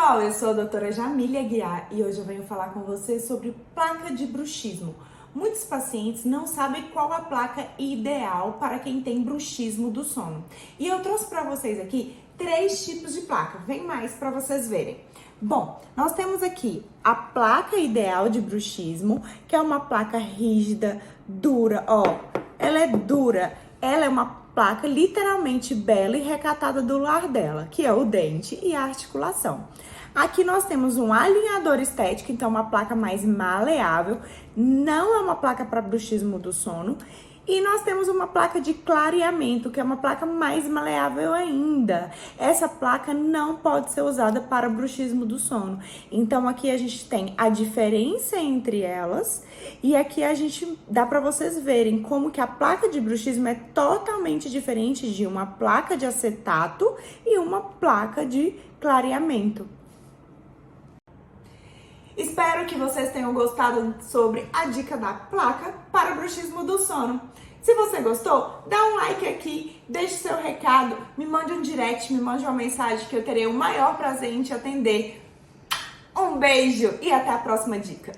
pessoal, eu sou a doutora Jamília Aguiar e hoje eu venho falar com você sobre placa de bruxismo. Muitos pacientes não sabem qual a placa ideal para quem tem bruxismo do sono. E eu trouxe para vocês aqui 3 tipos de placa, vem mais para vocês verem. Bom, nós temos aqui a placa ideal de bruxismo, que é uma placa rígida, dura, ó, ela é dura, ela é uma placa literalmente bela e recatada do lar dela, que é o dente e a articulação. Aqui nós temos um alinhador estético, então uma placa mais maleável, não é uma placa para bruxismo do sono. E nós temos uma placa de clareamento, que é uma placa mais maleável ainda. Essa placa não pode ser usada para bruxismo do sono. Então aqui a gente tem a diferença entre elas e aqui a gente dá para vocês verem como que a placa de bruxismo é totalmente diferente de uma placa de acetato e uma placa de clareamento. Espero que vocês tenham gostado sobre a dica da placa para bruxismo do sono. Se você gostou, dá um like aqui, deixe seu recado, me mande um direct, me mande uma mensagem que eu terei o maior prazer em te atender. Um beijo e até a próxima dica.